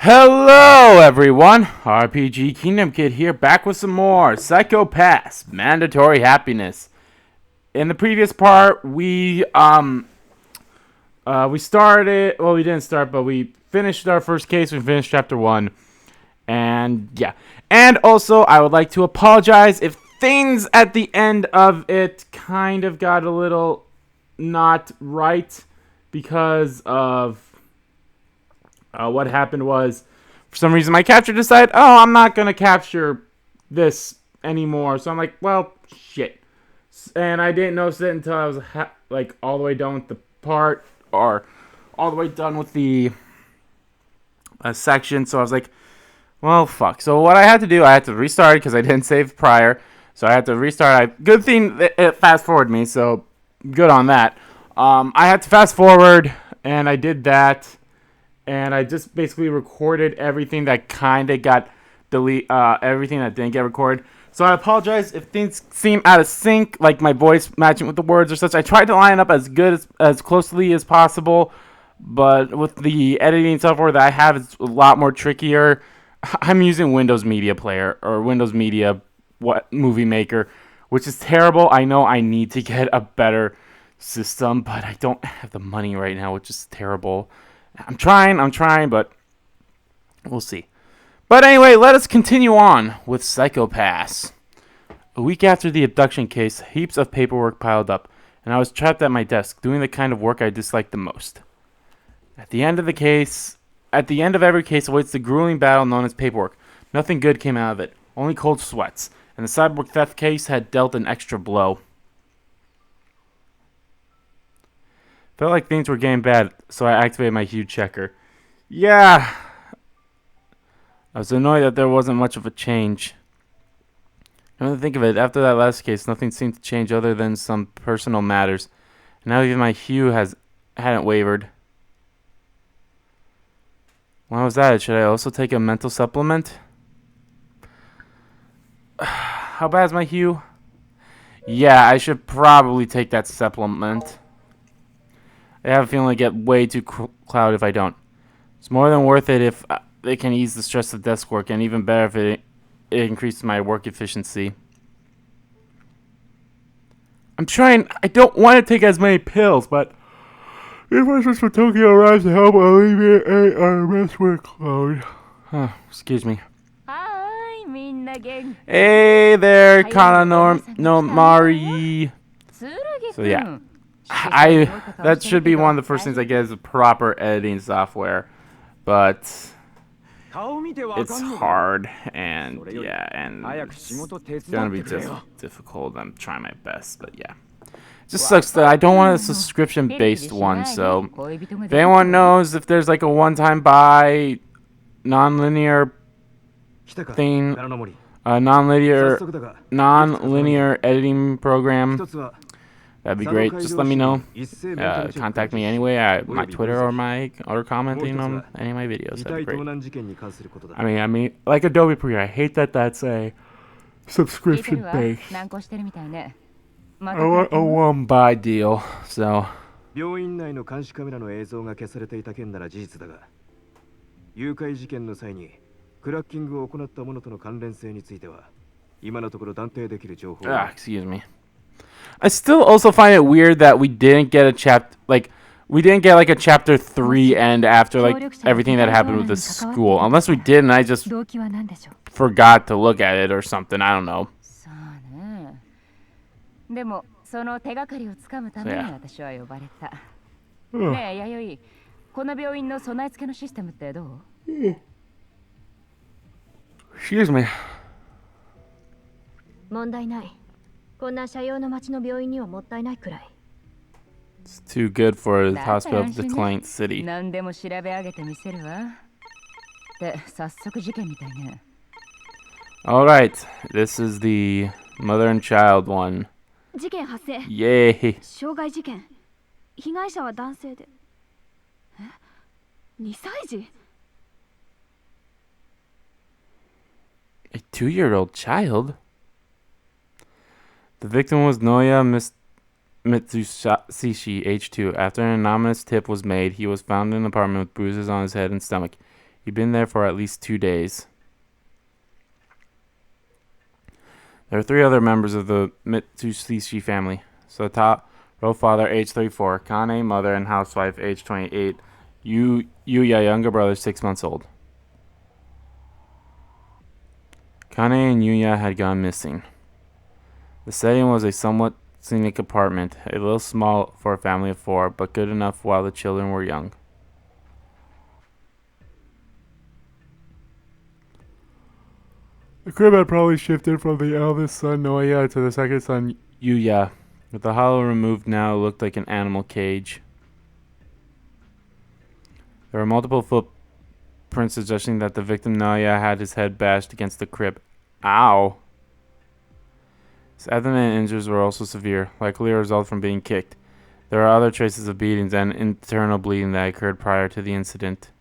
Hello everyone, RPG Kingdom Kid here, back with some more Psychopaths, Mandatory Happiness. In the previous part, we started, well, we didn't start, but we finished our first case. We finished chapter 1, and yeah. And also, I would like to apologize if things at the end of it kind of got a little not right because of what happened was, for some reason, my capture decided, I'm not going to capture this anymore. So I'm like, well, shit. And I didn't notice it until I was, all the way done with the part, or all the way done with the section. So I was like, well, fuck. So what I had to do, I had to restart because I didn't save prior. So I had to restart. Good thing it fast-forwarded me, so good on that. I had to fast-forward, and I did that. And I just basically recorded everything that kind of got everything that didn't get recorded. So I apologize if things seem out of sync, like my voice matching with the words or such. I tried to line up as good as closely as possible, but with the editing software that I have, it's a lot more trickier. I'm using Windows Media Player or Windows Media Movie Maker, which is terrible. I know I need to get a better system, but I don't have the money right now, which is terrible. I'm trying, but we'll see. But anyway, let us continue on with Psychopaths. A week after the abduction case, heaps of paperwork piled up, and I was trapped at my desk, doing the kind of work I disliked the most. At the end of every case awaits the grueling battle known as paperwork. Nothing good came out of it, only cold sweats, and the cyborg theft case had dealt an extra blow. Felt like things were getting bad, so I activated my Hue checker. Yeah. I was annoyed that there wasn't much of a change. Come to think of it, after that last case, nothing seemed to change other than some personal matters. And now even my Hue hadn't wavered. Why was that? Should I also take a mental supplement? How bad is my Hue? Yeah, I should probably take that supplement. I have a feeling I get way too clouded if I don't. It's more than worth it if it can ease the stress of desk work, and even better if it increases my work efficiency. I'm trying. I don't want to take as many pills, but if I switch for Tokyo arrives to help alleviate ARMS workload. Excuse me. Hey there, Kana no Mari. So yeah. That should be one of the first things I get is a proper editing software, but it's hard, and yeah, and it's gonna be just difficult. I'm trying my best, but yeah, it just sucks that I don't want a subscription-based one. So if anyone knows if there's like a one-time buy, non-linear thing, non-linear editing program, that'd be great. Just let me know. Contact me anyway at my Twitter or commenting on any of my videos. That'd be great. I mean, like Adobe Premiere. I hate that that's a subscription based. I want a one-buy deal. So. 病院内の監視カメラの映像が消されていた件なら事実だが、誘拐事件の際にクラッキングを行った者との関連性については、今のところ断定できる情報は。Excuse me. I still also find it weird that we didn't get a chapter a chapter 3 end after everything that happened with the school. Unless we did and I just forgot to look at it or something. I don't know. So, Excuse me. 問題ない。こんな社用の町の病院にはもったいないくらい。It's too good for the hospital of the client city. 何でも調べ上げてみせるわ。で、早速事件みたいね。Alright, this is the mother and child one. 事件発生。Yay! 傷害事件。被害者は男性で。2歳児 A 2-year-old child? The victim was Noya Mitsushi, age 2. After an anonymous tip was made, he was found in an apartment with bruises on his head and stomach. He He'd been there for at least 2 days. There are 3 other members of the Mitsubishi family. Sotaro, father, age 34. Kane, mother and housewife, age 28. Yuya, younger brother, 6 months old. Kane and Yuya had gone missing. The setting was a somewhat scenic apartment, a little small for a family of 4, but good enough while the children were young. The crib had probably shifted from the eldest son, Noya, to the second son, Yuya. With the hollow removed now, it looked like an animal cage. There were multiple footprints suggesting that the victim, Noya, had his head bashed against the crib. Ow! His abdomen injuries were also severe, likely a result from being kicked. There are other traces of beatings and internal bleeding that occurred prior to the incident.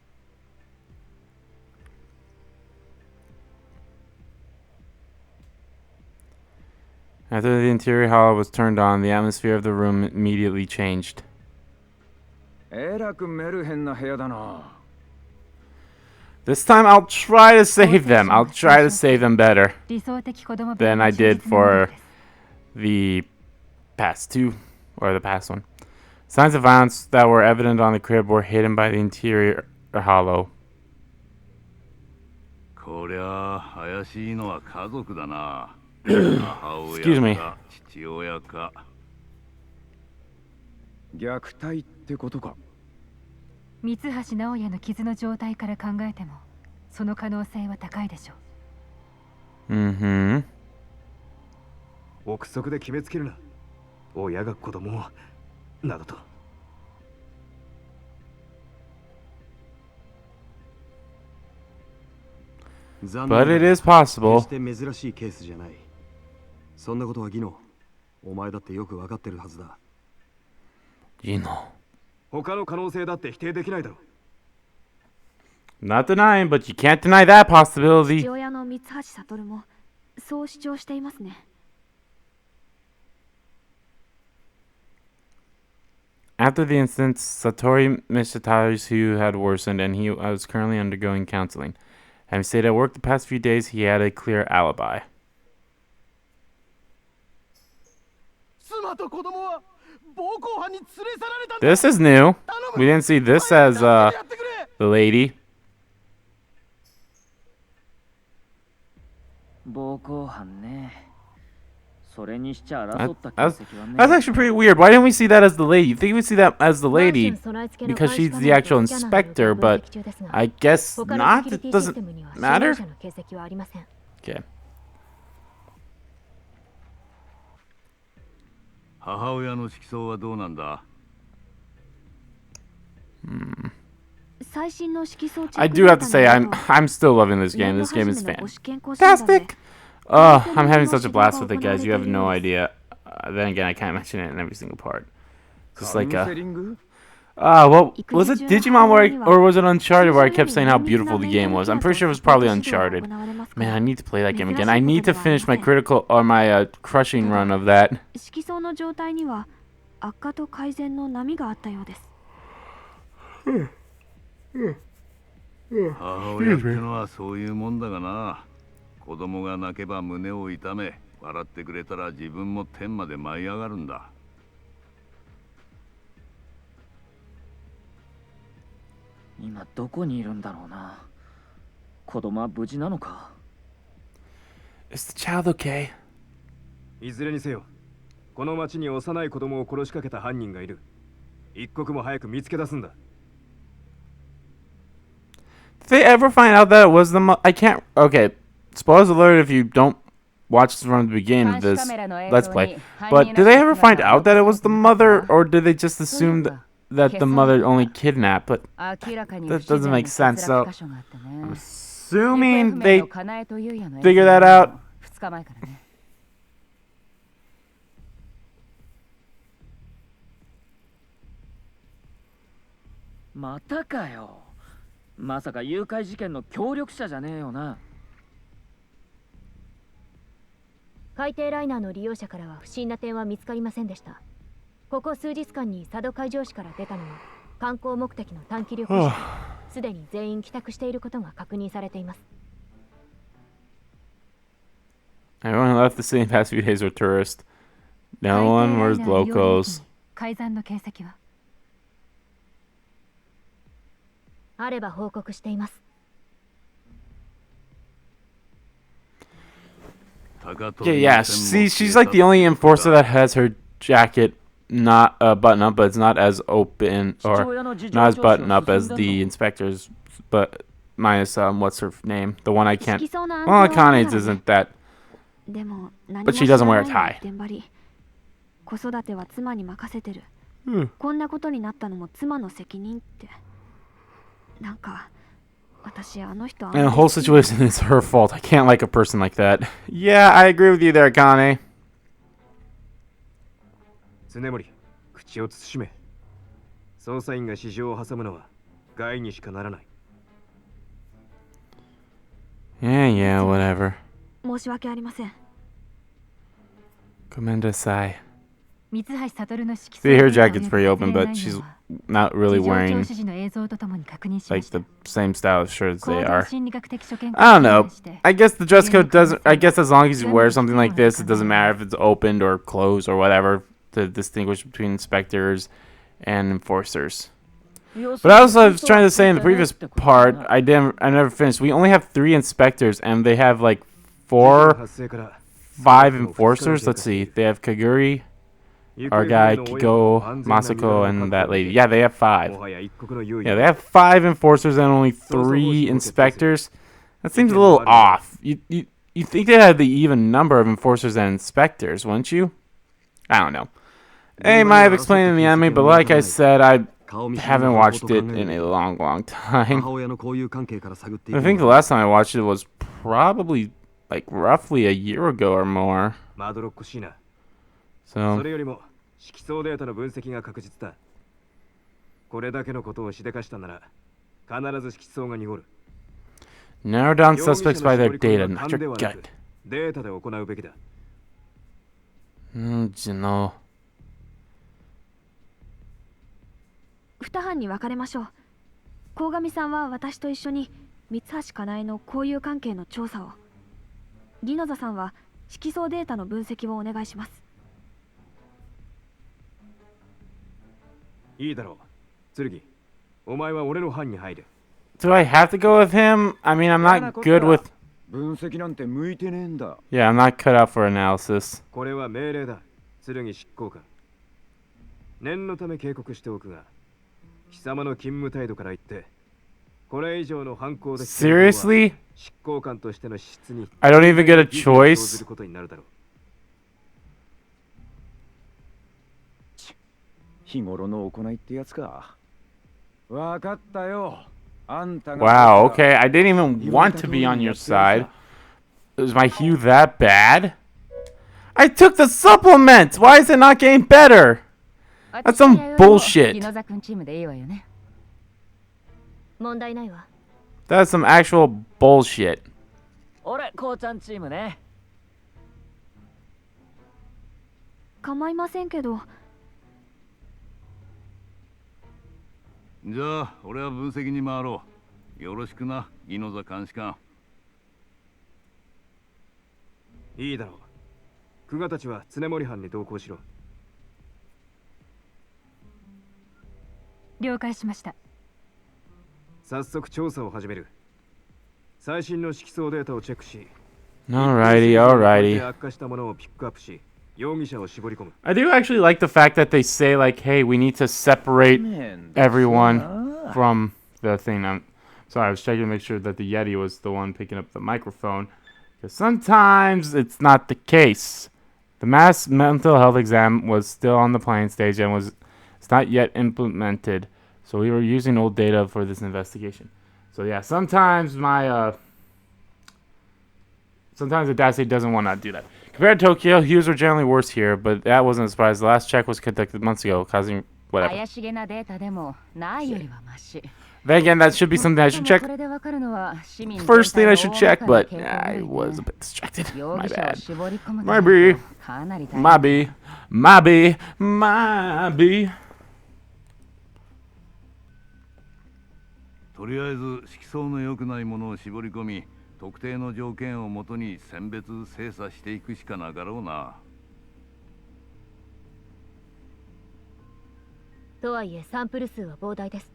After the interior hollow was turned on, the atmosphere of the room immediately changed. This time I'll try to save them. I'll try to save them better than I did for the past 2, or the past one. Signs of violence that were evident on the crib were hidden by the interior hollow. Excuse me. 虐待ってことか。三橋直哉の傷の状態から考えてもその可能性は高いでしょう。憶測で決めつけるな。親が子供をなどと。But it is possible. 決して珍しいケースじゃない。そんなことは技能。お前だってよくわかってるはずだ。技能。他の可能性だって否定できないだろう。Not denying, but you can't deny that possibility. 父親の三橋悟もそう主張していますね。After the incident, Satori Mishitari's view had worsened and he was currently undergoing counseling. Having stayed at work the past few days, he had a clear alibi. This is new. We didn't see this as the lady. That's actually pretty weird. Why didn't we see that as the lady? You think we see that as the lady because she's the actual inspector, but I guess not. It doesn't matter. Okay. 母親の色相はどうなんだ? I do have to say I'm still loving this game. This game is fantastic. I'm having such a blast with it, guys. You have no idea. Then again, I can't mention it in every single part. Just like what was it, Digimon or was it Uncharted where I kept saying how beautiful the game was? I'm pretty sure it was probably Uncharted. Man, I need to play that game again. I need to finish my critical or my crushing run of that. 色相の状態には悪化と改善の波があったようです。母親ってのはそういうもんだがな。子供が泣けば胸を痛め、笑ってくれたら自分も天まで舞い上がるんだ。今どこにいるんだろうな。子供は無事なのか。Is the child okay? いずれにせよ、この町に幼い子供を殺しかけた犯人がいる。一刻も早く見つけ出すんだ。Did they ever find out that it was the I can't. Okay, spoilers alert if you don't watch from the beginning of this Let's Play. But did they ever find out that it was the mother, or did they just assume that the mother only kidnapped? But that doesn't make sense. So I'm assuming they figure that out. またかよ。まさか誘拐事件の協力者じゃねえよな。海底ライナーの利用者からは不審な点は見つかりませんでした。ここ数日間に佐渡海上市から出たのは観光目的の短期旅行者。すでに全員帰宅していることが確認されています。 Everyone who left the city in the past few days were tourists. No one were 海底ライナー利用履歴 locals. に改ざんの形跡は？あれば報告しています。 Yeah, yeah. See, she's like the only enforcer that has her jacket not button up, but it's not as open or not as button up as the inspectors. But minus what's her name? The one I can't. Well, Akane's isn't that. でも何 But も she 知ら doesn't な wear い a の tie. 一点張り。子育ては妻に任せてる。 こんなことになったのも妻の責任って。なんか私あの人あんま And り the whole situation is her fault. I can't like a person like that. Yeah, I agree with you there, Akane. 常森、口を慎め。捜査員が市場を挟むのは害にしかならない。 Yeah, yeah, whatever. 申し訳ありません。 Komendasai. 三橋悟の色 See, her jacket's pretty open, but she's not really 事情聴 wearing 取時の映像とともに確認しま like した。 the same style of shirts 行 they 動 are. 心理学的所見 I don't から know. して I guess the dress code doesn't. I guess as long as you wear something like this, it doesn't matter if it's opened or closed or whatever to distinguish between inspectors and enforcers. But I also was trying to say in the previous part, I never finished. We only have 3 inspectors, and they have like 4, 5 enforcers. Let's see. They have Kaguri, our guy Kiko, Masako, and that lady. Yeah, they have 5. Yeah, they have 5 enforcers and only 3 inspectors. That seems a little off. You think they had the even number of enforcers and inspectors, wouldn't you? I don't know. They might have explained in the anime, but like I said, I haven't watched it in a long, long time. I think the last time I watched it was probably like roughly a year ago or more. まどろっこしいな。 So それよりも色相データの分析が確実だ。これだけのことをしでかしたなら必ず色相が濁る。 narrow down suspects by their data, not your gut. データで行うべきだ。No. 二班に分かれましょう。鴻上さんは私と一緒に三橋かなえの交友関係の調査を。ギノザさんは色相データの分析をお願いします。いいだろう。剣、お前は俺の班に入れ。 Do I have to go with him? I mean, I'm not good with. 分析なんて向いてねえんだ。 Yeah, I'm not cut out for analysis. これは命令だ。剣執行官。念のため警告しておくが、貴様の勤務態度から言って、これ以上の犯行で Seriously? 執行官としての資質に I don't even get a 生ず choice. ることになるだろう。日頃の行いってやつか。わかったよ。あんたが Wow, okay. I didn't even want to be on your side. Is my hue that bad? I took the supplement! Why is it not getting better? That's some bullshit. ギノザ君チームでいいわよね。問題ないわ。 That's some actual bullshit. 俺こうちゃんチームね。構いませんけど。じゃあ俺は分析に回ろう。よろしくな、ギノザ監視官。いいだろう。久我たちは常森班に同行しろ。了解しました。早速調査を始める。最新の色相データをチェックし、 Alrighty, alrighty. 悪化したものをピックアップし、容疑者を絞り込む。 I do actually like the fact that they say, like, hey, we need to separate everyone from the thing. I'm sorry, I was checking to make sure that the Yeti was the one picking up the microphone. Because sometimes it's not the case. The mass mental health exam was still on the planning stage and it's not yet implemented. So we were using old data for this investigation. So yeah, sometimes sometimes the Daisy doesn't want to do that. Compared to Tokyo, hues were generally worse here, but that wasn't a surprise. The last check was conducted months ago, causing whatever. 怪しげなデータでもないよりはマシ。 Then again, that should be something I should check. これでわかるのは市民 First thing I 全 should 体 check, の大 but まかな傾向 I よね was a bit distracted. 容 My 疑者を bad. 絞り込む Maybe. かなり大変。 Maybe. とりあえず色相の良くないものを絞り込み、特定の条件をもとに選別精査していくしかなかろうな。とはいえサンプル数は膨大です。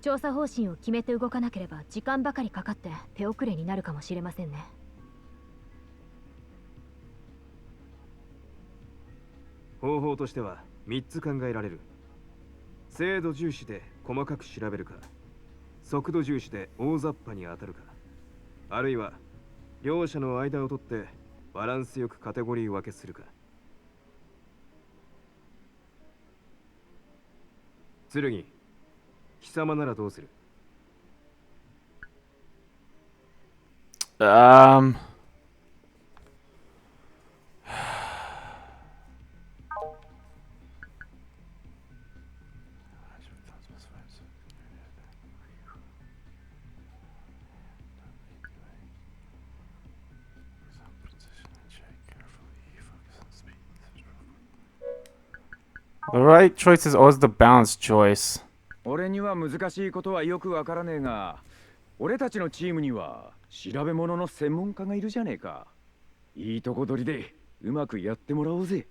調査方針を決めて動かなければ時間ばかりかかって手遅れになるかもしれませんね。方法としては3つ考えられる。精度重視で細かく調べるか、速度重視で大雑把に当たるか、あるいは両者の間を取ってバランスよくカテゴリー分けするか。剣、貴様ならどうする？ The right choice is always the balanced choice. 俺には難しいことはよくわからねえが、俺たちのチームには調べ物の専門家がいるじゃねえか。いいとこ取りでうまくやってもらおうぜ。っ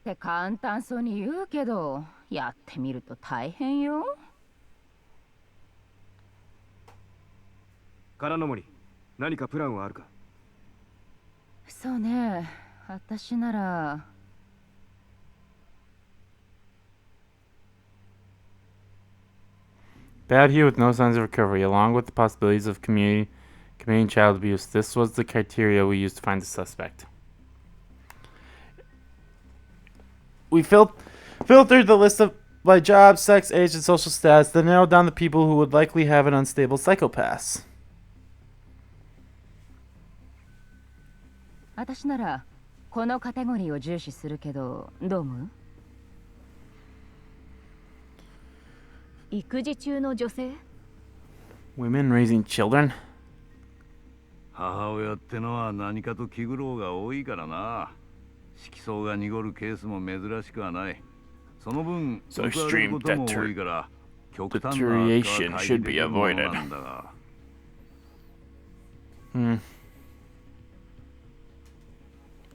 て簡単そうに言うけど、やってみると大変よ。からの森、何かプランはあるか？そうね、私なら。Bad here with no signs of recovery, along with the possibilities of committing child abuse. This was the criteria we used to find the suspect. We filtered the list by job, sex, age, and social status, then narrowed down the people who would likely have an unstable psychopath. 私ならこのカテゴリーを重視するけど、どう思う？育児中の女性？ Women raising children? 母親ってのは何かと気苦労が多いからな。色相が濁るケースも珍しくはない。その分、So 報われる extreme ことも多いから、極端な悪化は deterioration 回 should 避で be きるもの avoided. なんだが。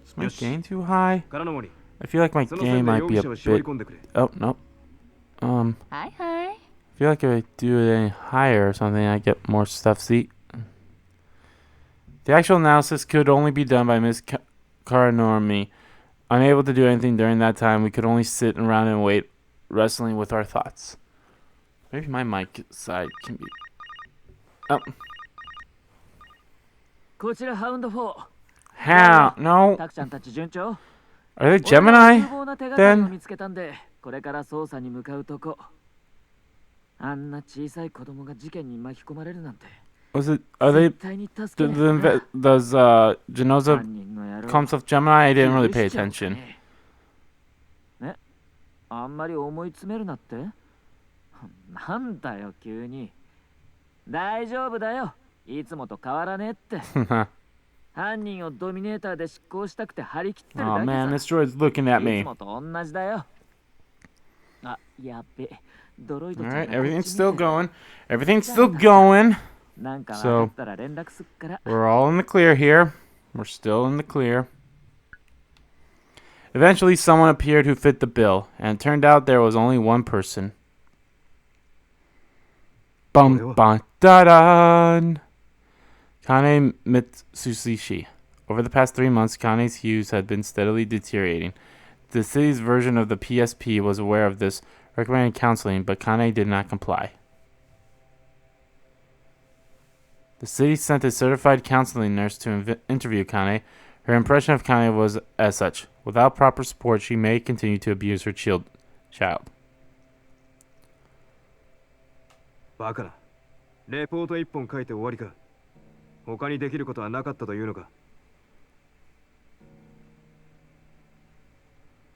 Is my gain too high? からの森、 I feel like my その線 gain で might 容 be 疑 a 者を絞り bit. 込んでくれ。Oh, no. はいはい。I feel like if I do it any higher or something, I get more stuff. See? The actual analysis could only be done by Miss Karanormi. Or me. Unable to do anything during that time, we could only sit around and wait, wrestling with our thoughts. Maybe my mic side can be... Oh. こちらハウンド4。 How? No. タクちゃんたち順調？ Are they 俺は Gemini? 有望な手がかりを Then? 見つけたんで、これから捜査に向かうとこ。あんな小さい子供が事件に巻き込まれるなんて。Was it... Are they... 絶対に助けねえな。 Does Genoza 犯人の野郎 come of Gemini? I didn't really pay attention. ね、あんまり思い詰めるなって。なんだよ急に。大丈夫だよ。いつもと変わらねえって。犯人をドミネーターで執行したくて張り切ってるだ Oh けさ。 man, this droid's looking at い me. つもと同じだよ。あ、やっべ。ドロイドちゃん Alright, がこっち everything's 見 still てる。 going. Everything's still going. なんか分かったら連絡すっから。 We're all in the clear here. We're still in the clear. Eventually, someone appeared who fit the bill, and it turned out there was only one person. Bum ba da da. Kane Mitsushi. Over the past 3 months, Kane's hues had been steadily deteriorating. The city's version of the PSP was aware of this, recommending counseling, but Kane did not comply. The city sent a certified counseling nurse to interview Kane. Her impression of Kane was as such. Without proper support, she may continue to abuse her child. バカな。レポート1本書いて終わりか。他にできることはなかったというのか。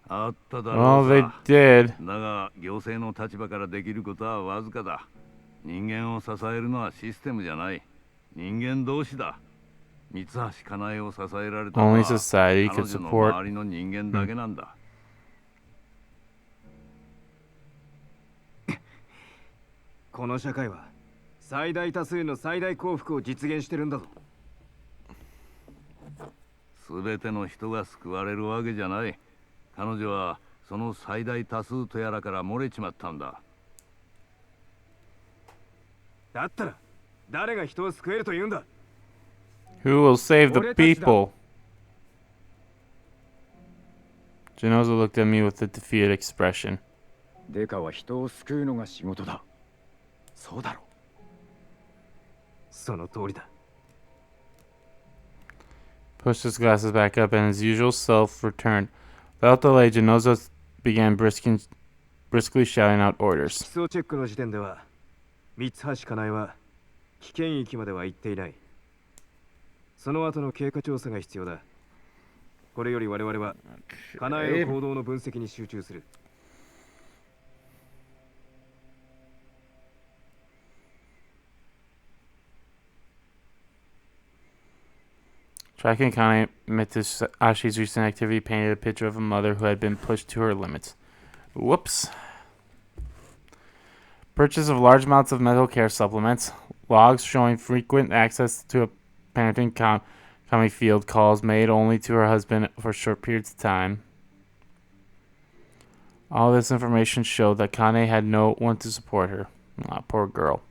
あっただ Well, ろ they うさ。 did. だが行政の立場からできることはわずかだ。人間を支えるのはシステムじゃない。人間同士だ。三橋かなえを支えられたのは Only society 彼 could 女の support. 周りの人間だけなんだ。この社会は最大多数の最大幸福を実現してるんだぞ。すべての人が救われるわけじゃない。彼女はその最大多数とやらから漏れちまったんだ。だったら誰が人を救えると言うんだ。 Who will save the people? Genozo looked at me with a defeated expression. デカは人を救うのが仕事だ。そうだろ。その通りだ。Pushed his glasses back up and his usual self returned. Without delay, Genozo began briskly shouting out orders. 基礎チェックの時点では三橋かなえは危険域までは行っていない。その後の経過調査が必要だ。これより我々はかなえの行動の分析に集中する。Tracking Kane Mitsushi's recent activity painted a picture of a mother who had been pushed to her limits. Whoops. Purchase of large amounts of medical care supplements. Logs showing frequent access to a parenting Kami field calls made only to her husband for short periods of time. All this information showed that Kane had no one to support her. Poor girl.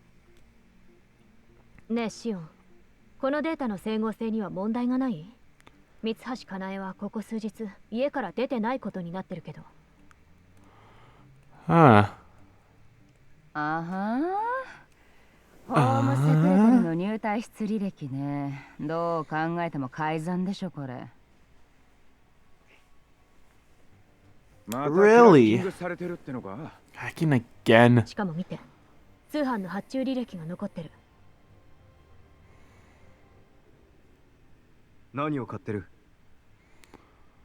ねえシオン、このデータの整合性には問題がない？三橋かなえはここ数日家から出てないことになってるけど。Huh. あはホームセクレタリの入退室履歴ね。どう考えても改ざんでしょこれ。またクラッキングされてるってのか。Hacking again. しかも見て、通販の発注履歴が残ってる。何を買ってる？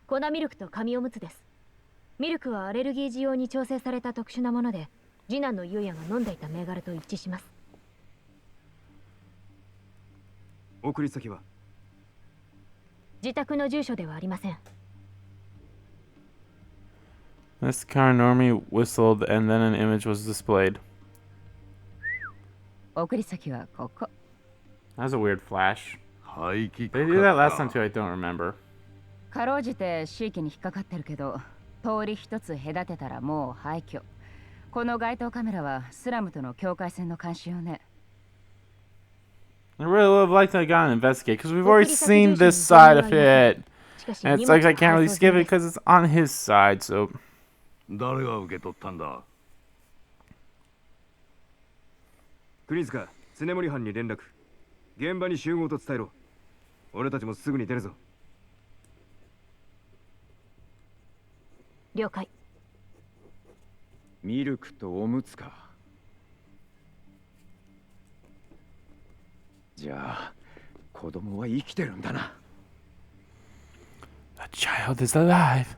粉ミルクと紙おむつです。ミルクはアレルギー需要に調整された特殊なもので、次男の優也が飲んでいた銘柄と一致します。送り先は？自宅の住所ではありません。Miss Carnormi whistled and then an image was displayed. 送り先はここ。 That was a weird flash. 排気 They did that last time too, I don't remember. かろうじて地域に引っかかってるけど、通り一つ隔てたらもう廃墟。この街頭カメラはスラムとの境界線の監視よね。I really would have liked to have gone and investigate because we've already seen this side of it. And it's like I can't really skip it because it's on his side, so. 誰が受け取ったんだ。国塚、常森班に連絡。現場に集合と伝えろ。俺たちもすぐに出るぞ。了解。ミルクとおむつか。じゃあ子供は生きてるんだな。The child is alive.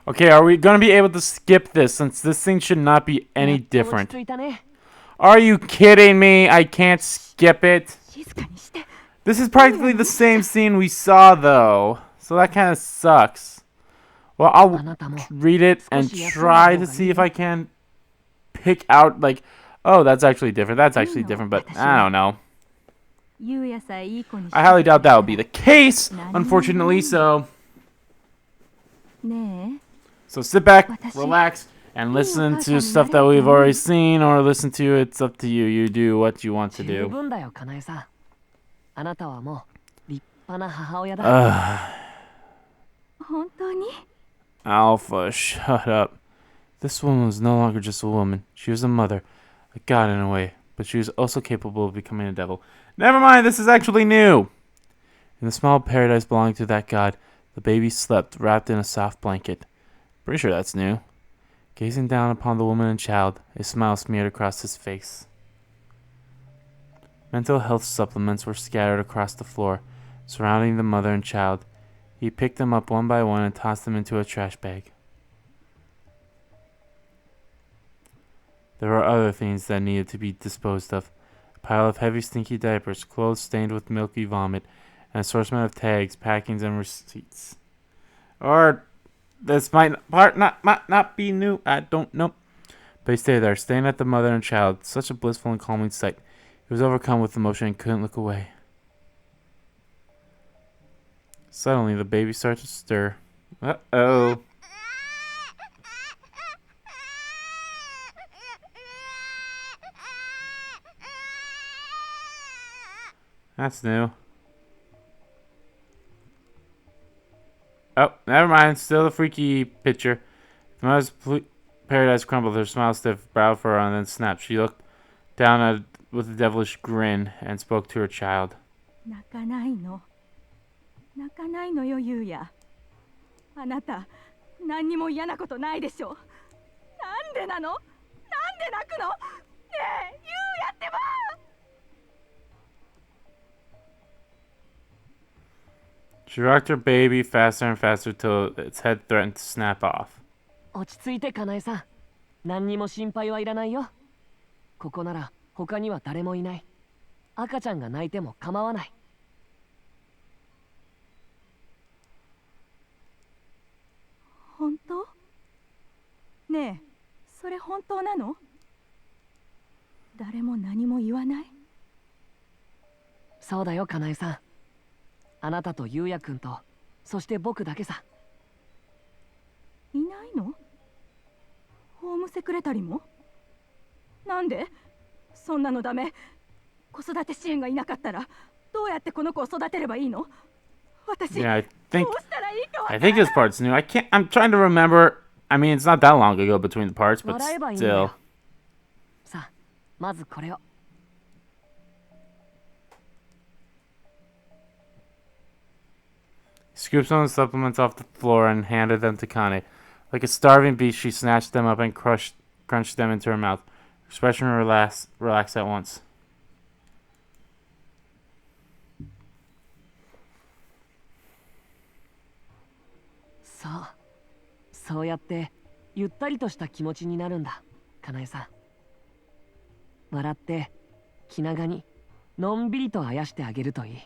Okay, are we gonna be able to skip this since this thing should not be any different? Are you kidding me? I can't skip it. This is practically the same scene we saw though, so that kind of sucks. Well, I'll read it and try to see if I can pick out like, oh, that's actually different. That's actually different, but I don't know. I highly doubt that will be the case, unfortunately, so sit back, relax, and listen to stuff that we've already seen, or listen to it's up to you. You do what you want to do. Alpha, shut up. This woman was no longer just a woman. She was a mother, a god in a way, but she was also capable of becoming a devil. Never mind, this is actually new. In the small paradise belonging to that god, the baby slept, wrapped in a soft blanket. Pretty sure that's new. Gazing down upon the woman and child, a smile smeared across his face. Mental health supplements were scattered across the floor, surrounding the mother and child. He picked them up one by one and tossed them into a trash bag. There were other things that needed to be disposed of. A pile of heavy, stinky diapers, clothes stained with milky vomit, an assortment of tags, packings, and receipts. Or This might not be new. I don't know. But he stayed there, staring at the mother and child. Such a blissful and calming sight. He was overcome with emotion and couldn't look away. Suddenly, the baby started to stir. Uh-oh. That's new. Oh, never mind. Still a freaky picture. The mother's paradise crumbled, her smile stiff, brow furrowed, and then snapped. She looked down at with a devilish grin and spoke to her child. 泣かないの。泣かないのよ、ゆうや。あなた、何にも嫌なことないでしょ。なんでなの？なんで泣くの？ねえ、ゆうやってば！ She rocked her baby faster and faster till its head threatened to snap off. 落ち着いてかなえさん。何にも心配はいらないよ。ここなら他には誰もいない。赤ちゃんが泣いても構わない。本当？ねえ、それ本当なの？誰も何も言わない？そうだよ、かなえさん。あなたとゆうやくんと、そして僕だけさ。いないの？ホームセクレタリーも？なんで？そんなのダメ。子育て支援がいなかったらどうやってこの子を育てればいいの？私、Yeah, I ど think うしたらいいかわから I ない。 think this part's new. I'm trying to remember. I mean, it's not that long ago between the parts, but 笑えばいいんだよ。 still. さあ、まずこれを。Scooped some of the supplements off the floor and handed them to Kane. Like a starving beast, she snatched them up and crunched them into her mouth. Her expression relaxed at once. そう、そうやってゆったりとした気持ちになるんだ、かなえさん。笑って気長にのんびりとあやしてあげるといい。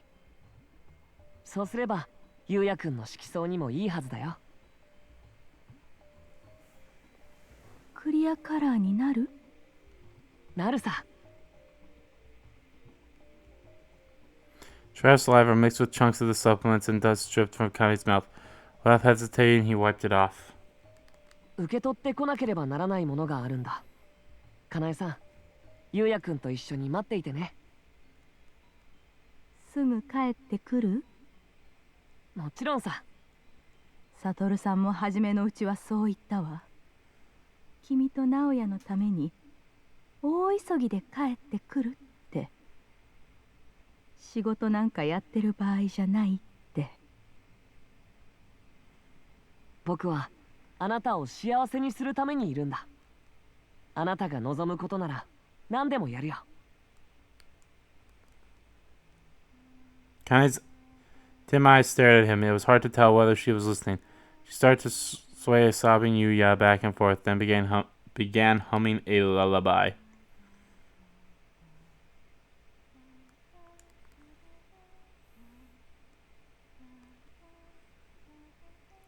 そうすればゆうやくんの色相にもいいはずだよ。クリアカラーになる？なるさ。 Trash saliva mixed with chunks of the supplements and dust dripped from Kane's mouth. Without hesitating, he wiped it off. 受け取ってこなければならないものがあるんだ。かなえさん、ゆうやくんと一緒に待っていてね。すぐ帰ってくる？もちろんさ。サトルさんも初めのうちはそう言ったわ。君と直哉のために大急ぎで帰ってくるって。仕事なんかやってる場合じゃないって。僕はあなたを幸せにするためにいるんだ。あなたが望むことなら何でもやるよ。 Kane's dim eyes stared at him. It was hard to tell whether she was listening. She started to sway a sobbing Yuya back and forth, then began humming a lullaby.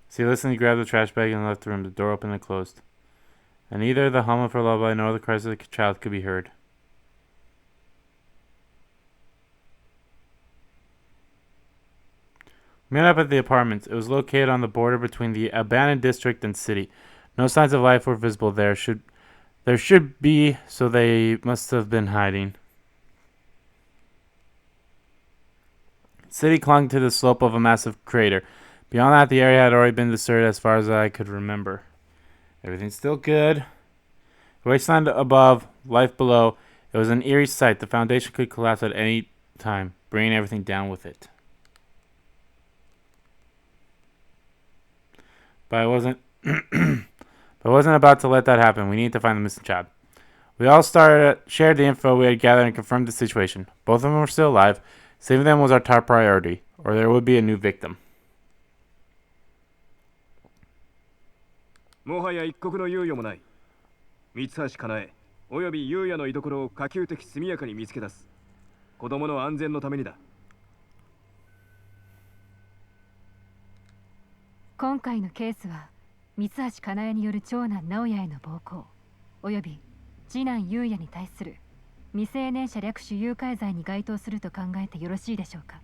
As he listened, he grabbed the trash bag and left the room. The door opened and closed. And neither the hum of her lullaby nor the cries of the child could be heard. We met up at the apartment. It was located on the border between the abandoned district and city. No signs of life were visible there. There should be, so they must have been hiding. City clung to the slope of a massive crater. Beyond that, the area had already been deserted as far as I could remember. Everything's still good. The wasteland above, life below. It was an eerie sight. The foundation could collapse at any time, bringing everything down with it. But I wasn't about to let that happen. We needed to find the missing child. We all shared the info we had gathered and confirmed the situation. Both of them were still alive. Saving them was our top priority, or there would be a new victim. もはや一刻の猶予もない。三橋かなえおよび優也の居所を可及的速やかに見つけ出す。子供の安全のためにだ。今回のケースは三橋かなえによる長男直哉への暴行および次男優也に対する未成年者略取誘拐罪に該当すると考えてよろしいでしょうか。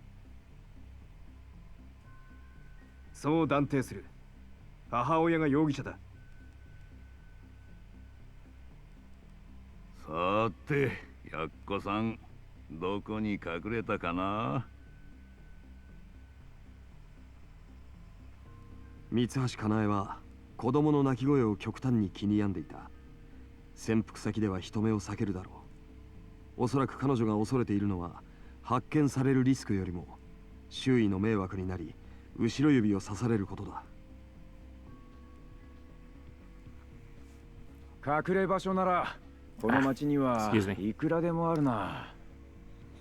そう断定する。母親が容疑者だ。さて、やっこさん、どこに隠れたかな。三橋かなえは子供の泣き声を極端に気に病んでいた。潜伏先では人目を避けるだろう。おそらく彼女が恐れているのは発見されるリスクよりも周囲の迷惑になり後ろ指を刺されることだ。隠れ場所ならこの町には Excuse me. いくらでもあるな。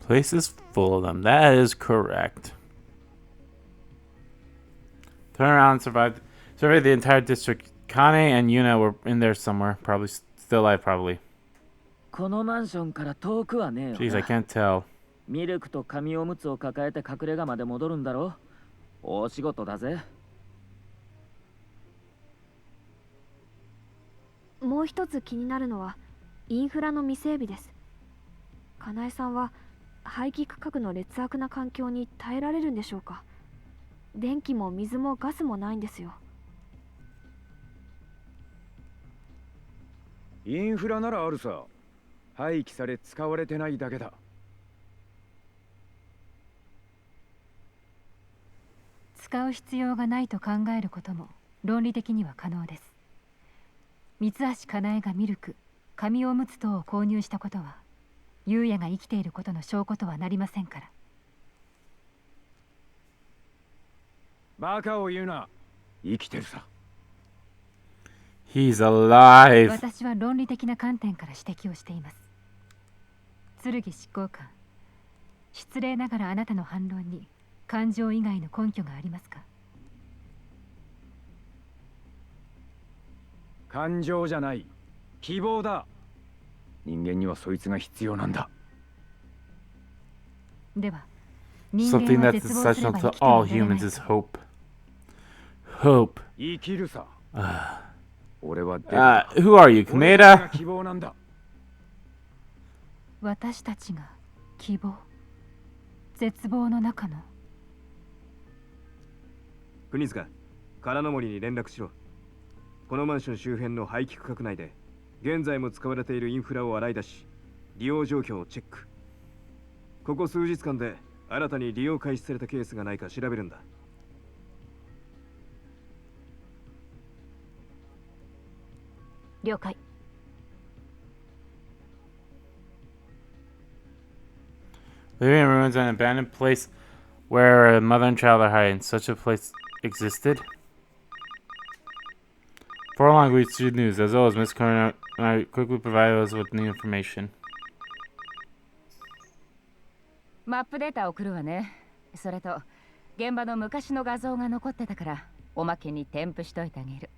Place is full of them. That is correct. Turn around and survey the entire district. Kane and Yuna were in there somewhere. Probably still alive, probably. このマンションから遠くはねえよな。 Jeez, I can't tell. ミルクと紙おむつを抱えて隠れ家まで戻るんだろ。大仕事だぜ。もう一つ気になるのはインフラの未整備です。かなえさんは排気区画の劣悪な環境に耐えられるんでしょうか。電気も水もガスもないんですよ。インフラならあるさ。廃棄され使われてないだけだ。使う必要がないと考えることも論理的には可能です。三橋かなえがミルク、紙おむつ等を購入したことは優也が生きていることの証拠とはなりませんから。バカを言うな。生きてるさ。 He's alive. 私は論理的な観点から指摘をしています。剣執行官、失礼ながらあなたの反論に感情以外の根拠がありますか。感情じゃない。希望だ。人間にはそいつが必要なんだ。では、人 Something 間は that's 絶望すれ essential ば to 生きては all いられない humans is hope. Hope. 生きるさ。俺は Who are you, 俺たちが Kameda? 希望なんだ。私たちが希望、絶望の中の。国塚、空の森に連絡しろ。このマンション周辺の廃棄区画内で現在も使われているインフラを洗い出し、利用状況をチェック。ここ数日間で新たに利用開始されたケースがないか調べるんだ。了解。Living in ruins an abandoned place where a mother and child are hiding. Such a place existed. For long, we received news. As always, Miss Corner and I quickly provided us with new information. マップデータ送るわね。それと現場の昔の画像が残ってたからおまけに添付しといてあげる。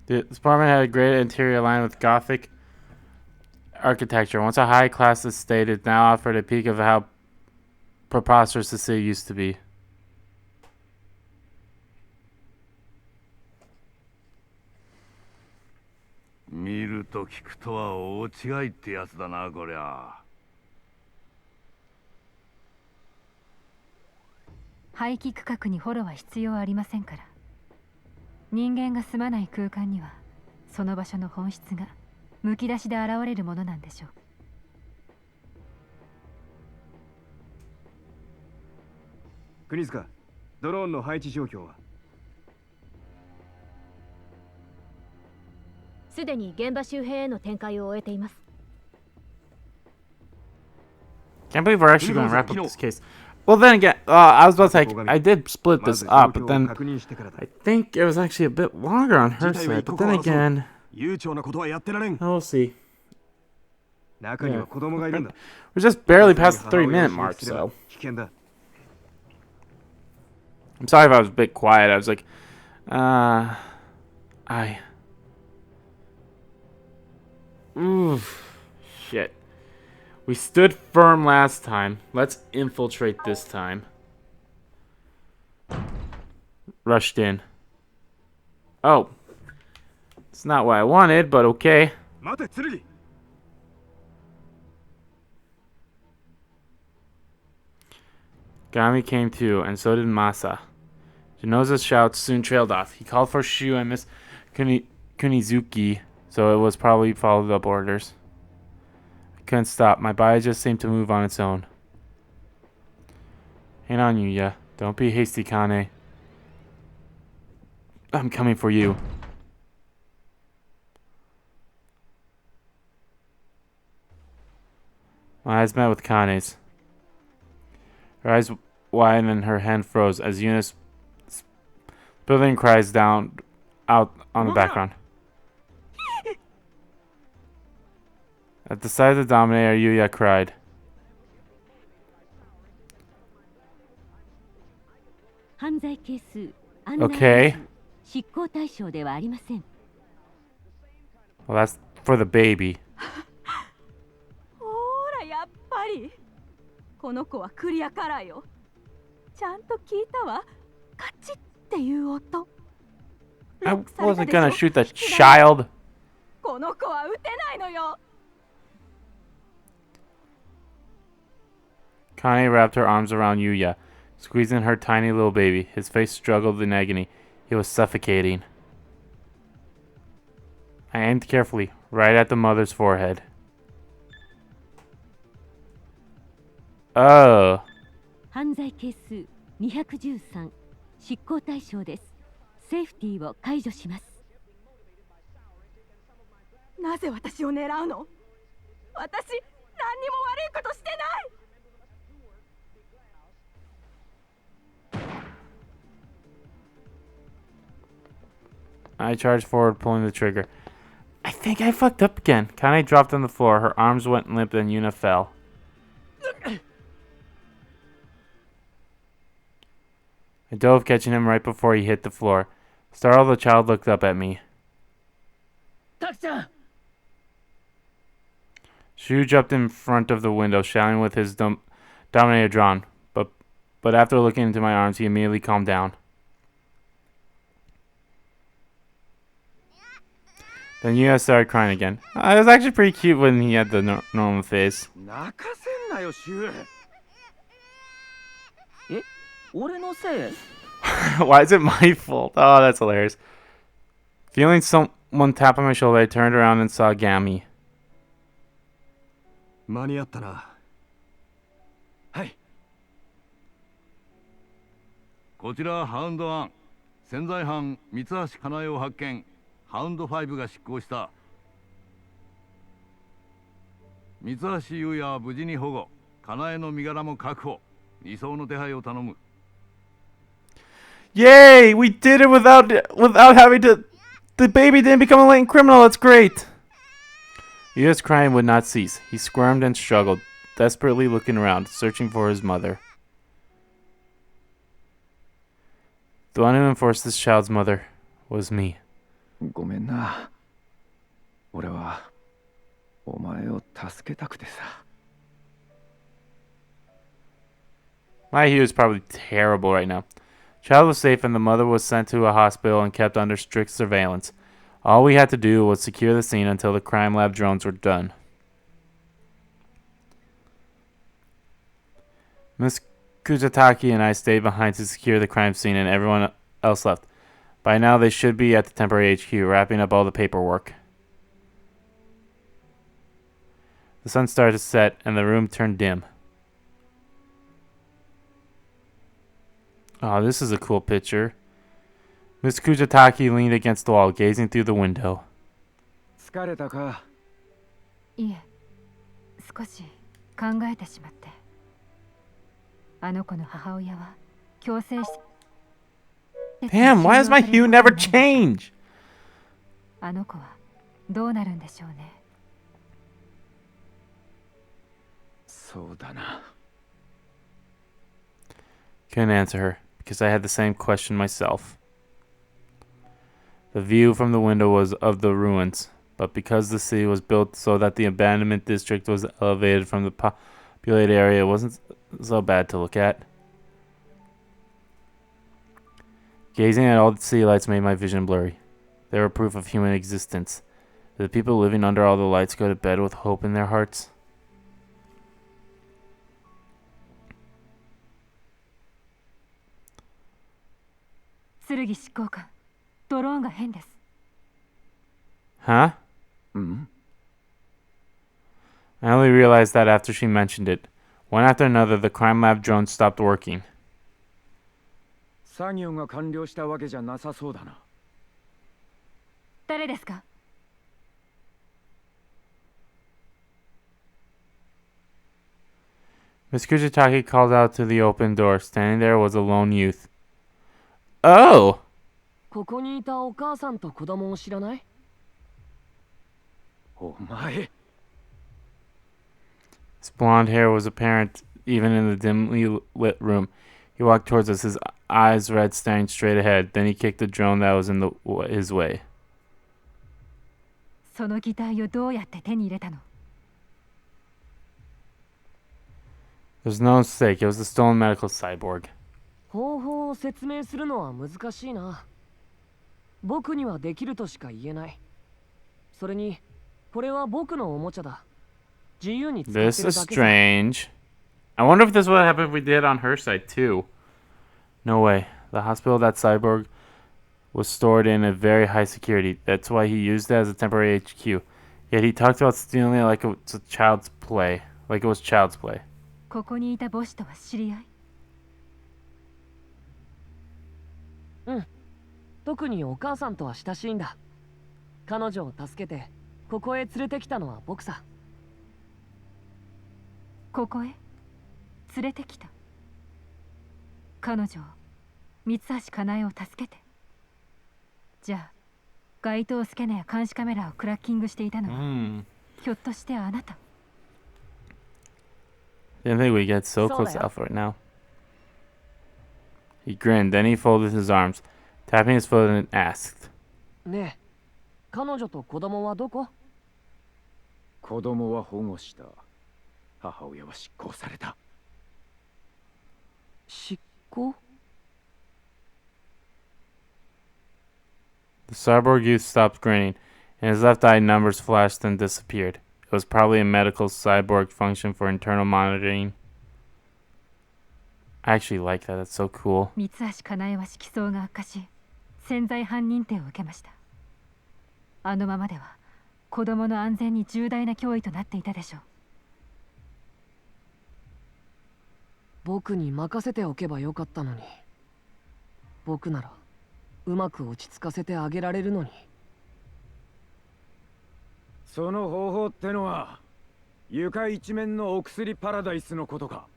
This apartment had a great interior lined with Gothic architecture. Once a high-class estate, it now offered a peek of how preposterous the city used to be. 見ると聞くとは大違いってやつだな、こりゃ。廃棄区画にフォローは必要ありませんから。人間が住まない空間にはその場所の本質がむき出しで現れるものなんでしょう。国塚、ドローンの配置状況は？すでに現場周辺への展開を終えています。 Can't believe we're actually going to wrap up this case. Well, then again, I was about to say, I did split this up, but then I think it was actually a bit longer on her side. But then again, we'll see. We're just barely past the 30-minute mark, so. I'm sorry if I was a bit quiet. I was like, Oof. Shit. We stood firm last time. Let's infiltrate this time. Rushed in. Oh. It's not what I wanted, but okay. 待て剣 Gami came too, and so did Masa. Genoza's shouts soon trailed off. He called for Shu and Miss Kunizuki, so it was probably followed up orders. I couldn't stop. My body just seemed to move on its own. Hang on, Yuya. Don't be hasty, Kane. I'm coming for you. My eyes met with Kane's. Her eyes widened and her hand froze as Eunice building cries down out on the background. At the sight of the Dominator, Yuya cried. Okay. Well, that's for the baby. やっぱりこの子はクリアカラーよ。ちゃんと聞いたわ。カチッっていう音。 I wasn't gonna shoot the child. この子は撃てないのよ。 Kane wrapped her arms around Yuya, squeezing her tiny little baby. His face struggled in agony. He was suffocating. I aimed carefully, right at the mother's forehead. Oh. 犯罪係数213執行対象です。セーフティーを解除します。なぜ私を狙うの？私何にも悪いことしてない。 I charged forward, pulling the trigger. I think I fucked up again. Kane dropped on the floor. Her arms went limp and Yuna fell. I dove, catching him right before he hit the floor. Startled, the child looked up at me. Taki-chan! Shu jumped in front of the window, shouting with his Dominator drawn. But after looking into my arms, he immediately calmed down. Then Yuya started crying again. It was actually pretty cute when he had the normal face. 泣かせんなよ、シュウ。え、俺のせい? Why is it my fault? Oh, that's hilarious. Feeling someone tap on my shoulder, I turned around and saw Gami. 間に合ったな。はい。こちらハウンド1。潜在犯三橋かなえを発見。ハウンド5が執行した。三橋優也は無事に保護。かなえの身柄も確保。移送の手配を頼む。Yay! We did it without having to. The baby didn't become a latent criminal. That's great. Yuya's crying would not cease. He squirmed and struggled, desperately looking around, searching for his mother. The one who enforced this child's mother was me. ごめんな。俺はお前を助けたくてさ。My Hugh is probably terrible right now. Child was safe and the mother was sent to a hospital and kept under strict surveillance. All we had to do was secure the scene until the crime lab drones were done. Miss Kugatachi and I stayed behind to secure the crime scene and everyone else left. By now they should be at the temporary HQ, wrapping up all the paperwork. The sun started to set and the room turned dim. Oh, this is a cool picture. Miss Kugatachi leaned against the wall, gazing through the window. 疲れたか? いえ、少し考えてしまって。あの子の母親は強制し Damn, why does my hue never change? あの子はどうなるんでしょうね。そうだな。Couldn't answer her, because I had the same question myself. The view from the window was of the ruins. but because the city was built so that the abandonment district was elevated from the populated area, it wasn't so bad to look at. Gazing at all the city lights made my vision blurry. They were proof of human existence. Did the people living under all the lights go to bed with hope in their hearts? Tsurugi 執行官、ドローンが変です。Huh? I only realized that after she mentioned it. One after another, the crime lab drones stopped working. 作業が完了したわけじゃなさそうだな。誰ですか？ Miss Kugatachi called out to the open door. Standing there was a lone youth. Oh! ここにいたお母さんと子供を知らない？お前。 His blonde hair was apparent even in the dimly lit room. He walked towards us, his eyes red, staring straight ahead. Then he kicked the drone that was in his way. その擬態をどうやって手に入れたの？ There's no mistake. It was the stolen medical cyborg. 方法を説明するのは難しいな。僕にはできるとしか言えない。それに、これは僕のおもちゃだ。自由に使ってるだけ This is strange. I wonder if this would happen if we did on her side too. No way. The hospital that cyborg was stored in a very high security. That's why he used it as a temporary HQ. Yet he talked about stealing it like it was child's play. Like it was child's play. ここにいた母子とは知り合い？うん。特にお母さんとは親しいんだ。彼女を助けてここへ連れてきたのは僕さ。ここへ連れてきた。彼女を三橋かなえを助けて。じゃあ街頭スキャナや監視カメラをクラッキングしていたのは、ひょっとしてあなた？ Didn't think we'd get so close to Alpha right now. He grinned, then he folded his arms, tapping his foot and asked. ねえ、彼女と子供はどこ？子供は保護した。母親は執行された。執行？ The cyborg youth stopped grinning, and his left eye numbers flashed and disappeared. It was probably a medical cyborg function for internal monitoring. I actually like that. That's so cool. 三橋かなえは色相が悪化し、潜在犯認定を受けました。あのままでは子供の安全に重大な脅威となっていたでしょう。僕に任せておけばよかったのに。僕ならうまく落ち着かせてあげられるのに。その方法ってのは床一面のお薬パラダイスのことか？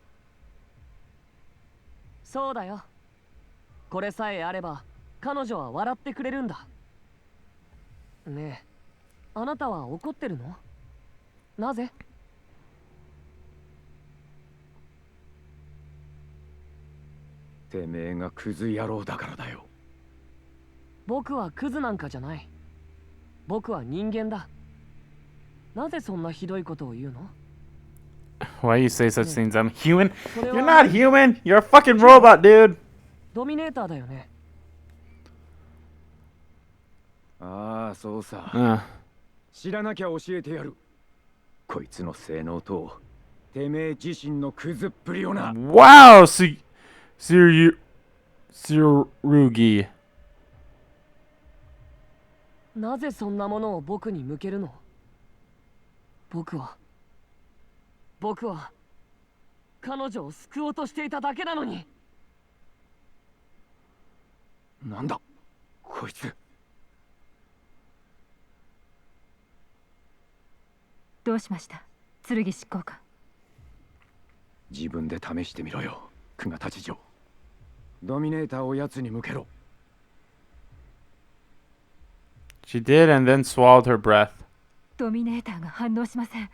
そうだよ。これさえあれば彼女は笑ってくれるんだ。ねえ、あなたは怒ってるの？なぜ？てめえがクズ野郎だからだよ。僕はクズなんかじゃない。僕は人間だ。なぜそんなひどいことを言うの？ Why you say such things? I'm human? You're not human! You're a fucking robot, dude! ドミネーターだよね。ああ、そうさ。Uh. 知らなきゃ教えてやる。こいつの性能と、てめえ自身のクズっぷりをな。Wow! Tsurugi. なぜそんなものを僕に向けるの？僕は彼女を救おうとしていただけなのに。なんだこいつ。どうしました、剣執行官？自分で試してみろよ、久我立城。ドミネーターを奴に向けろ。She did and then swallowed her breath. ドミネーターが反応しません。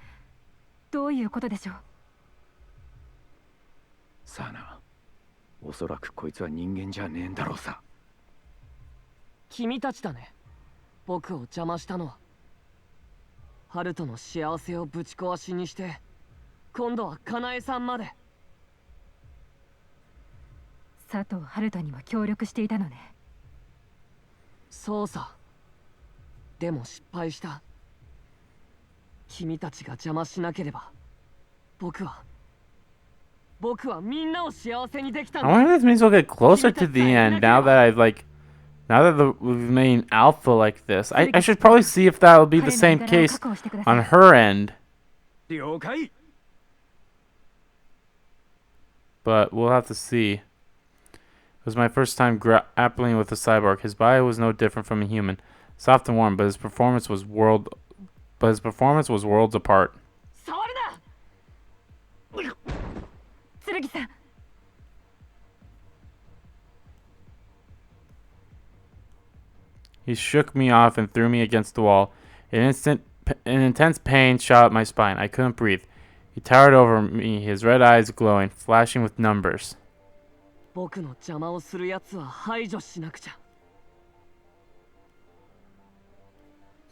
どういうことでしょう？さあな、おそらくこいつは人間じゃねえんだろうさ。君たちだね。僕を邪魔したのは。ハルトの幸せをぶち壊しにして、今度はカナエさんまで。佐藤春人にも協力していたのね。そうさ。でも失敗した。君たちが邪魔しなければ、僕はみんなを幸せにできたん I だ。 wonder if this means we'll get closer to the end now that I've now that we've made Alpha like this. I should probably see if that will be the same case on her end. 了解。 But we'll have to see. It was my first time grappling with a cyborg. His body was no different from a human, soft and warm, but his performance was worlds apart. 触るな。剣さん。He shook me off and threw me against the wall. An intense pain shot up my spine. I couldn't breathe. He towered over me, his red eyes glowing, flashing with numbers. 僕の邪魔をする奴は排除しなくちゃ。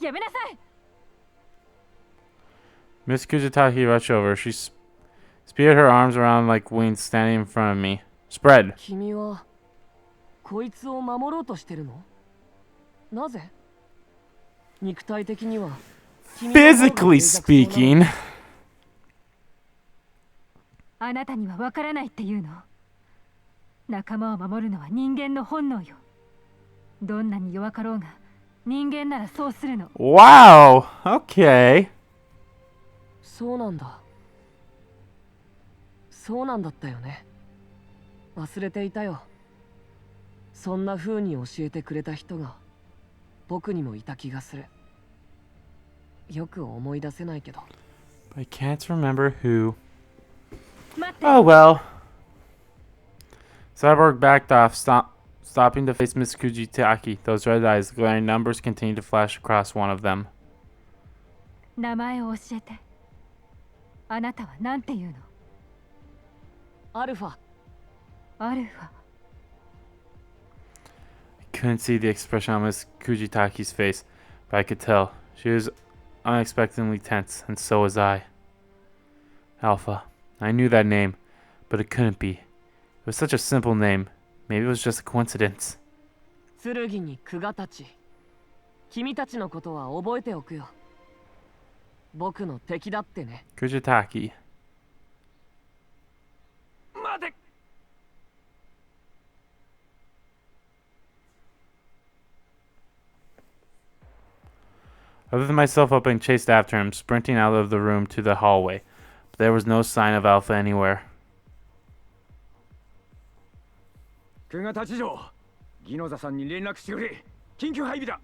やめなさい。 Miss Kugatachi rushed over. She speared her arms around like wings, standing in front of me. Spread. 君はこいつを守ろうとしてるの？なぜ？肉体的には Physically speaking. あなたにはわからないっていうの。仲間を守るのは人間の本能よ。どんなに弱かろうが、人間ならそうするの。Wow. Okay. そうなんだ。そうなんだったよね。忘れていたよ。そんな風に教えてくれた人が僕にもいた気がする。よく思い出せないけど。I can't remember who. Oh well. Cyborg backed off, stopping to face Miss Kugatachi. Those red eyes, glaring numbers continued to flash across one of them. 名前を教えて。あなたは何て言うの？アルファ。アルファ。I couldn't see the expression on Miss Kugatachi's face, but I could tell. She was unexpectedly tense, and so was I. Alpha. I knew that name, but it couldn't be. It was such a simple name. Maybe it was just a coincidence. 剣にクガたち。君たちのことは覚えておくよ。僕の敵だってね。Kugatachi. 待て。 I lifted myself up and chased after him, sprinting out of the room to the hallway. But there was no sign of Alpha anywhere. 久我たち城、ギノザさんに連絡してくれ。緊急配備だ。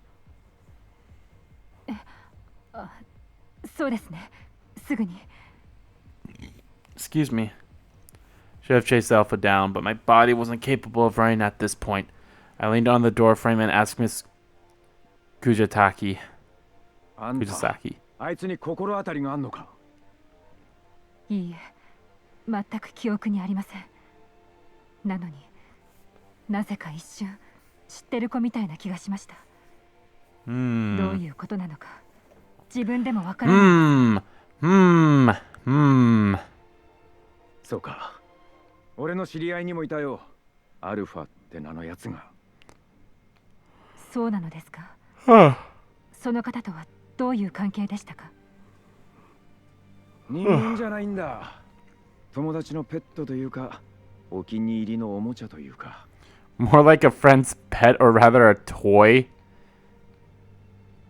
そうですね。すぐに。Excuse me. Should have chased Alpha down, but my body wasn't capable of running at this point. I leaned on the door frame and asked Miss Kugatachi. あんた、あいつに心当たりがあんのか？いいえ、全く記憶にありません。なのになぜか一瞬知ってる子みたいな気がしました。どういうことなのか自分でもわからない。そうか。俺の知り合いにもいたよ。アルファって名のやつが。そうなのですか。その方とはどういう関係でしたか？人間じゃないんだ。友達のペットというか、お気に入りのおもちゃというか。More like a friend's pet, or rather a toy.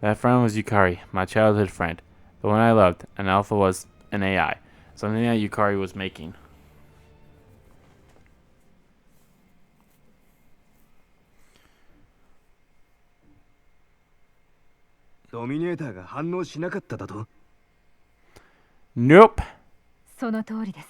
That friend was Yukari, my childhood friend, the one I loved, and Alpha was an AI, something that Yukari was making. ドミネーターが反応しなかっただと？ Nope. その通りです。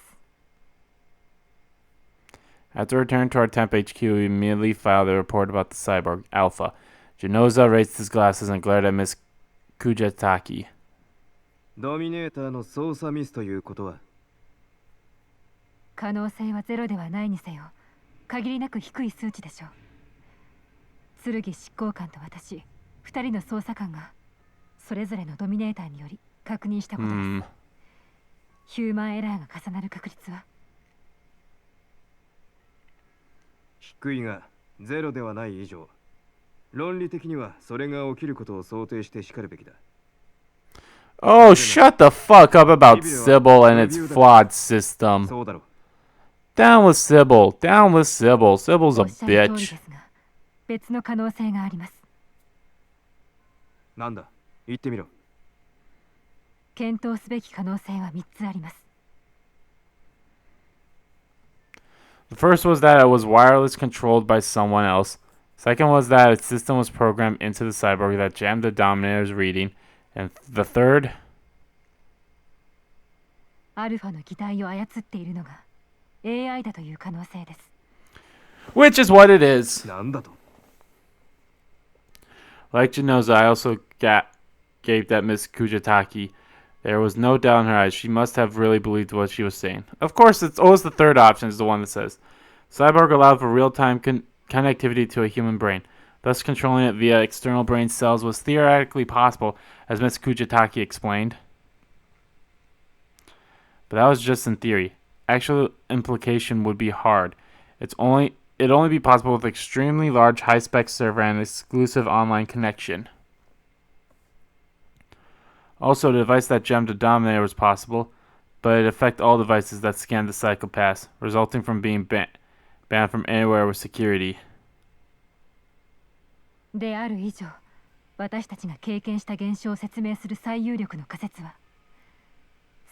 After returning to our temp HQ, we immediately filed a report about the cyborg, Alpha. Genoza raised his glasses and glared at Miss Kugatachi. ドミネーターの操作ミスということは？可能性はゼロではないにせよ、限りなく低い数値でしょう。剣執行官と私、2人の捜査官がそれぞれのドミネーターにより確認したことです。ヒューマンエラーが重なる確率は低いがゼロではない以上、論理的にはそれが起きることを想定してしかるべきだ。Oh, shut the fuck up about Sybil and its flawed system. そうだろう。 Down with Sybil. Down with Sybil. Sybil's お a っしゃる通り bitch. ですが、別の可能性があります。なんだ、言ってみろ。検討すべき可能性は3つあります。The first was that it was wireless controlled by someone else. Second was that its system was programmed into the cyborg that jammed the Dominator's reading. And the third? アルファの擬態を操っているのが AI だという可能性です。Which is what it is. なんだと。 Like Genoza, I also gave that Miss Kugatachi. There was no doubt in her eyes. She must have really believed what she was saying. Of course, it's always the third option is the one that says, Cyborg allowed for real-time connectivity to a human brain. Thus, controlling it via external brain cells was theoretically possible, as Miss Kugatachi explained. But that was just in theory. Actual implication would be hard. It'd only be possible with extremely large high-spec server and exclusive online connection. Also, the device that jammed the Dominator was possible, but it affected all devices that scanned the psychopaths, resulting from being banned from anywhere with security. である以上、私たちが経験した現象を説明する最有力の仮説は、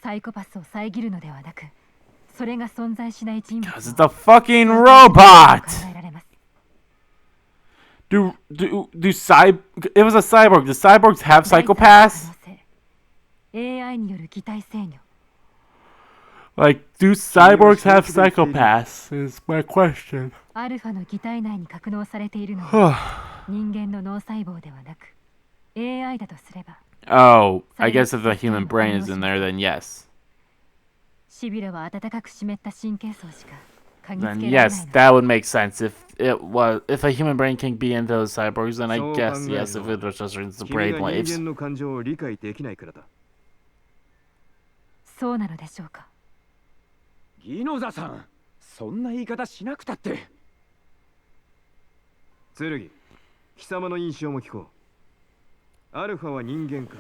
サイコパスを遮るのではなく、それが存在しない人物を Because it's a fucking robot! 考えられます。It was a cyborg. Do cyborgs have psychopaths? AI による擬態制御。 Like, do cyborgs have psychopaths? Is my question. アルファの擬態内に格納されているのは人間の脳細胞ではなく AI だとすれば Oh, I guess if the human brain is in there, then yes. シビラは温かく湿った神経層しか嗅ぎつ Then けられない yes, の that would make sense. If a human brain can be in those cyborgs, then I guess yes. If it was just the 君 brain が人 waves. 間の感情を理解できないからだ。そうなのでしょうか。ギノザさん、そんな言い方しなくたって。剣、貴様の印象も聞こう。アルファは人間か。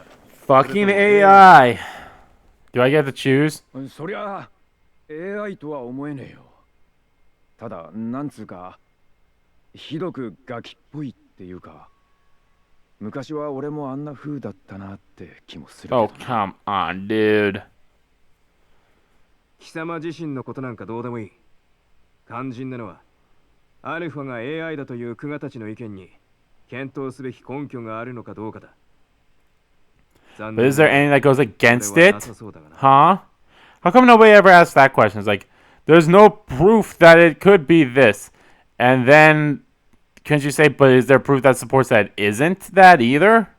Fucking AI. Do I get to choose? そりゃ AI とは思えねえよ。ただなんつうかひどくガキっぽいっていうか、昔は俺もあんな風だったなって気もするけど。 Oh, come on, dude. 貴様自身のことなんかどうでもいい。肝心なのはアルファが AI だというクガたちの意見に検討すべき根拠があるのかどうかだ。 But is there anything that goes against it? Huh? How come nobody ever asked that question? It's like, there's no proof that it could be this. And then, can't you say, but is there proof that supports that it isn't that either?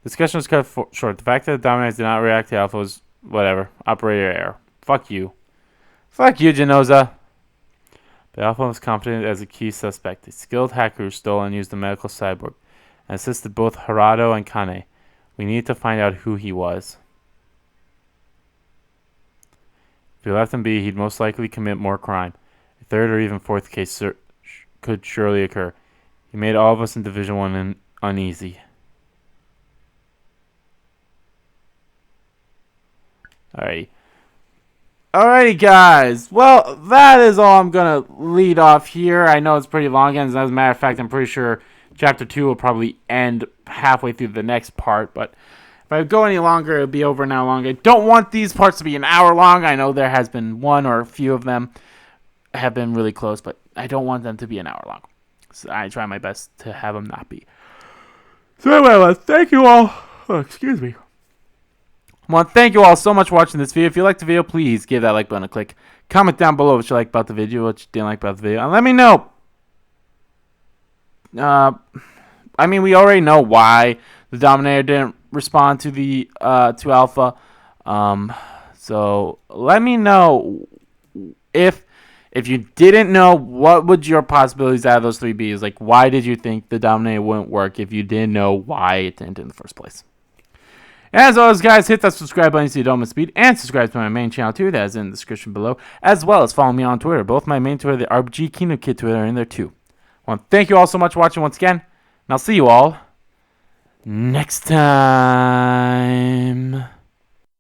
Discussion was cut short. The fact that the Dominators did not react to Alpha was, whatever, operator error. Fuck you. Fuck you, Genoza. The Alpha was competent as a key suspect. A skilled hacker who stole and used the medical cyborg and assisted both Harado and Kane. We need to find out who he was. If we left him be, he'd most likely commit more crime. A third or even fourth case could surely occur. He made all of us in Division 1 uneasy. Alrighty, guys. Well, that is all I'm going to lead off here. I know it's pretty long, and as a matter of fact, I'm pretty sure Chapter 2 will probably end halfway through the next part, but if I go any longer, it'll be over an hour long. I don't want these parts to be an hour long. I know there has been one or a few of them have been really close, but I don't want them to be an hour long. So I try my best to have them not be. So anyway, thank you all. Oh, excuse me. I want to thank you all so much for watching this video. If you liked the video, please give that like button a click. Comment down below what you liked about the video, what you didn't like about the video, and let me know. I mean, we already know why the Dominator didn't respond to the to Alpha. So let me know if you didn't know, what would your possibilities out of those three be? Is like, why did you think the Dominator wouldn't work if you didn't know why it didn't in the first place? As always, guys, hit that subscribe button so you don't miss a beat, and subscribe to my main channel too. That is in the description below. As well as follow me on Twitter. Both my main Twitter, the RPG Kingdom Kid Twitter, are in there too. I want to thank you all so much for watching once again, and I'll see you all next time.